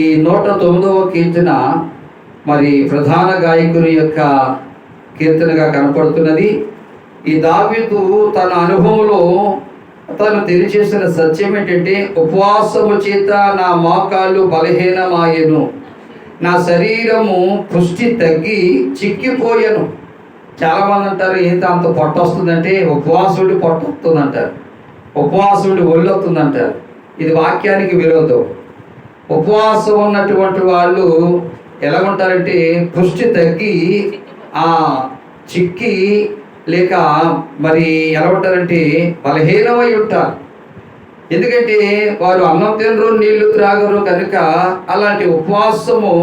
ఈ 109వ కీర్తన మరి ప్రధాన గాయకుని యొక్క కీర్తనగా కనపడుతున్నది. ఈ దావీదు తన అనుభవంలో తను తెలియచేసిన సత్యం ఏంటంటే, ఉపవాసము చేత నా మోకాళ్ళు బలహీనమాయెను, నా శరీరము పుష్టి తగ్గి చిక్కిపోయాను. చాలామంది అంటారు, ఏంటి అంత పొట్ట వస్తుందంటే ఉపవాసుడి పొట్ట వస్తుందంటారు, ఉపవాసుడి ఒళ్ళు వస్తుందంటారు. ఇది వాక్యానికి విరోధం. ఉపవాసం ఉన్నటువంటి వాళ్ళు ఎలా ఉంటారంటే పుష్టి తగ్గి చిక్కి లేక మరి ఎలా ఉంటారంటే బలహీనమై ఉంటారు. ఎందుకంటే వారు అన్నం తినరు, నీళ్లు త్రాగరు కనుక అలాంటి ఉపవాసము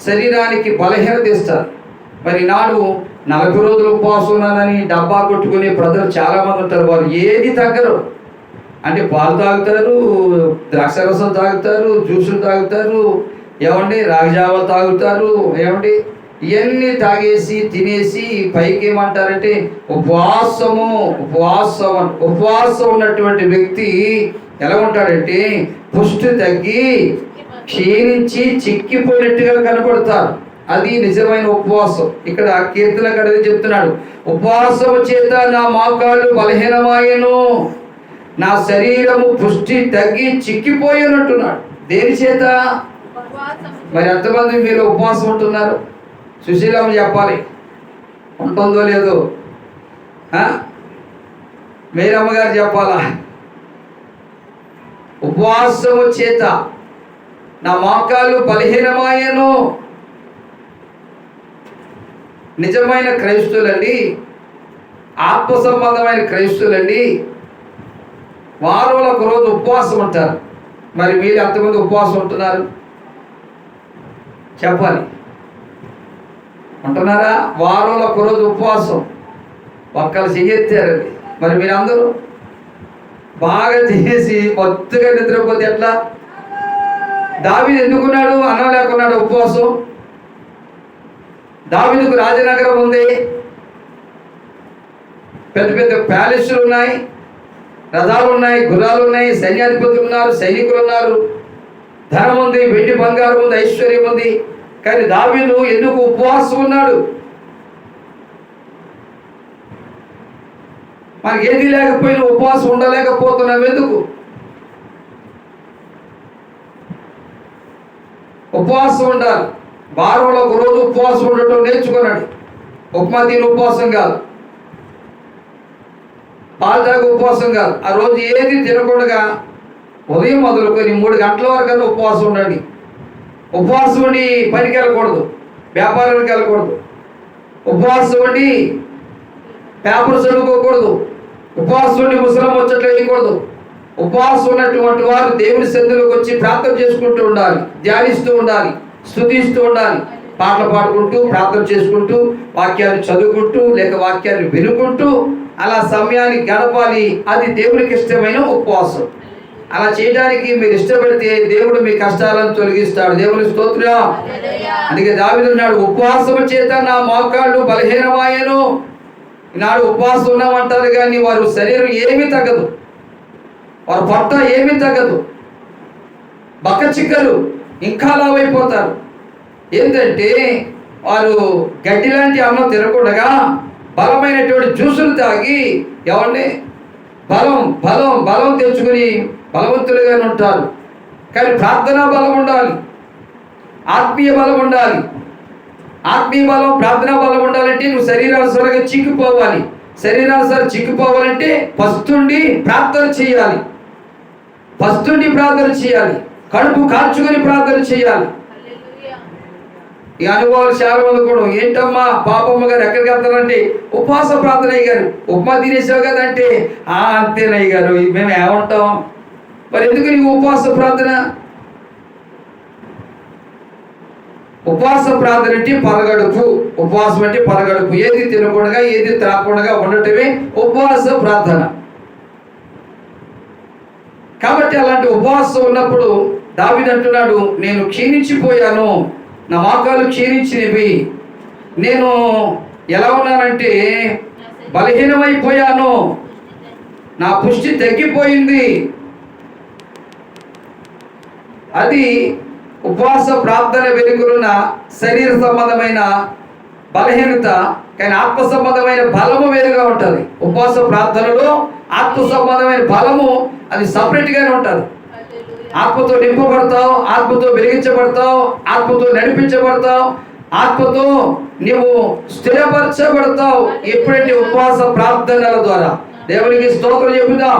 శరీరానికి బలహీనత ఇస్తారు. మరి నాడు 40 రోజులు ఉపవాసం ఉన్నానని డబ్బా కొట్టుకునే ప్రజలు చాలామంది ఉంటారు. వారు ఏది తగ్గరు. అంటే పాలు తాగుతారు, ద్రాక్షరసం తాగుతారు, జ్యూసులు తాగుతారు, ఏమండి రాగజావలు తాగుతారు, ఏమండి ఇవన్నీ తాగేసి తినేసి పైకి ఏమంటారంటే ఉపవాసం ఉన్నటువంటి వ్యక్తి ఎలా ఉంటాడంటే పుష్టి తగ్గి క్షీణించి చిక్కిపోయినట్టుగా కనపడతారు. అది నిజమైన ఉపవాసం. ఇక్కడ కీర్తన కడది చెప్తున్నాడు, ఉపవాసము చేత నా మోకాళ్ళు బలహీనమాయెను, నా శరీరము పుష్టి తగ్గి చిక్కిపోయినట్టున్నాడు. దేని చేత? మరి ఎంతమంది మీరు ఉపవాసం ఉంటున్నారు? సుశీలమ్మ చెప్పాలి, ఉంటుందో లేదో. మీరమ్మగారు చెప్పాలా? ఉపవాసము చేత నా మోకాళ్ళు బలహీనమాయెను. నిజమైన క్రైస్తవులండి, ఆత్మ సంబంధమైన క్రైస్తవులండి వారంలో ఒక రోజు ఉపవాసం ఉంటారు. మరి మీరు ఎంతమంది ఉపవాసం ఉంటున్నారు చెప్పాలి? ఉంటున్నారా? వారంలో ఒక రోజు ఉపవాసం ఒక్కరు చెయ్యెత్తారండి. మరి మీరందరూ బాగా తినేసి కొత్తగా నిద్రపోతే ఎట్లా? దావీదు ఎందుకున్నాడు? అన్నం లేకున్నాడు ఉపవాసం. దావీదుకు రాజనగరం ఉంది, పెద్ద పెద్ద ప్యాలెస్లు ఉన్నాయి, రథాలు ఉన్నాయి, గుర్రాలు ఉన్నాయి, సైన్యాధిపతులు ఉన్నారు, సైనికులు ఉన్నారు, ధనం ఉంది, వెండి బంగారం ఉంది, ఐశ్వర్యం ఉంది. కానీ దావీదు ఎందుకు ఉపవాసం ఉన్నాడు? మనకి ఏది లేకపోయినా ఉపవాసం ఉండలేకపోతున్నాం ఎందుకు? ఉపవాసం ఉండాలి. వారంలో ఒక రోజు ఉపవాసం ఉండటం నేర్చుకున్నాడు. ఉప్మా తిని ఉపవాసం కాదు, పాలు తాగి ఉపవాసం కాదు. ఆ రోజు ఏది తినకుండా ఉదయం మొదలుకొని 3 గంటల వరకు ఉపవాసం ఉండండి. ఉపవాసం ఉండి పనికి వెళ్ళకూడదు, వ్యాపారానికి వెళ్ళకూడదు, ఉపవాసం ఉండి పేపర్ చదువుకోకూడదు, ఉపవాసం ఉండి ముసలం ముచ్చట్లు వేయకూడదు. ఉపవాసం ఉన్నటువంటి వారు దేవుని సన్నిధిలోకి వచ్చి ప్రార్థన చేసుకుంటూ ఉండాలి, ధ్యానిస్తూ ఉండాలి, స్తుతిస్తూ ఉండాలి, పాటలు పాడుకుంటూ ప్రార్థన చేసుకుంటూ వాక్యాన్ని చదువుకుంటూ లేక వాక్యాన్ని వినుకుంటూ అలా సమయాన్ని గడపాలి. అది దేవునికి ఇష్టమైన ఉపవాసం. అలా చేయడానికి మీరు ఇష్టపడితే దేవుడు మీ కష్టాలను తొలగిస్తాడు. దేవుని స్తోత్రం. అందుకే దావీదు అన్నాడు, ఉపవాసము చేత నా మోకాళ్ళు బలహీనమాయెను. ఈనాడు ఉపవాసం ఉన్నామంటారు కానీ వారు శరీరం ఏమీ తగ్గదు, వారు పొట్ట ఏమీ తగ్గదు, బక్కచిక్కలు ఇంకా లావైపోతారు. ఏంటంటే వారు గడ్డి లాంటి అన్నం తినకుండా బలమైనటువంటి జ్యూసులు తాగి ఎవరిని బలం తెచ్చుకుని బలవంతులుగానే ఉంటారు. కానీ ప్రార్థనా బలం ఉండాలి, ఆత్మీయ బలం ఉండాలి. ఆత్మీయ బలం, ప్రార్థనా బలం ఉండాలంటే నువ్వు శరీరానుసారంగా చిక్కిపోవాలి. శరీరానుసారం చిక్కిపోవాలంటే పస్తుండి ప్రార్థన చేయాలి, కడుపు కార్చుకొని ప్రార్థన చేయాలి. ఈ అనుభవాలు చాలా మంది కూడా, ఏంటమ్మా పాపమ్మ గారు ఎక్కడికి వెళ్తారంటే ఉపవాస ప్రార్థన అయ్యారు, ఉప్మా తినేసావు కదంటే అంతేనయ్య గారు మేము ఏమంటాం. మరి ఎందుకు నీకు ఉపవాస ప్రార్థన? ఉపవాస ప్రార్థన అంటే పరగడుపు. ఉపవాసం అంటే పరగడుపు, ఏది తినకుండా ఏది త్రాగకుండా ఉండటమే ఉపవాస ప్రార్థన. కాబట్టి అలాంటి ఉపవాసం ఉన్నప్పుడు దావీదు అంటున్నాడు, నేను క్షీణించిపోయాను, నా మోకాలు క్షీణించినవి, నేను ఎలా ఉన్నానంటే బలహీనమైపోయాను, నా పుష్టి తగ్గిపోయింది. అది ఉపవాస ప్రార్థన వెలుగులున్న శరీర సంబంధమైన బలహీనత, కానీ ఆత్మ సంబంధమైన బలము వేరుగా ఉంటుంది. ఉపవాస ప్రార్థనలో ఆత్మ సంబంధమైన బలము అది సపరేట్ గానే ఉంటుంది. ఆత్మతో నింపబడతావు, ఆత్మతో వెలిగించబడతావు, ఆత్మతో నడిపించబడతావు, ఆత్మతో నీవు స్థిరపరచబడతావు ఎప్పుడంటే ఉపవాస ప్రార్థనల ద్వారా. దేవునికి స్తోత్రం చెప్పుదాం.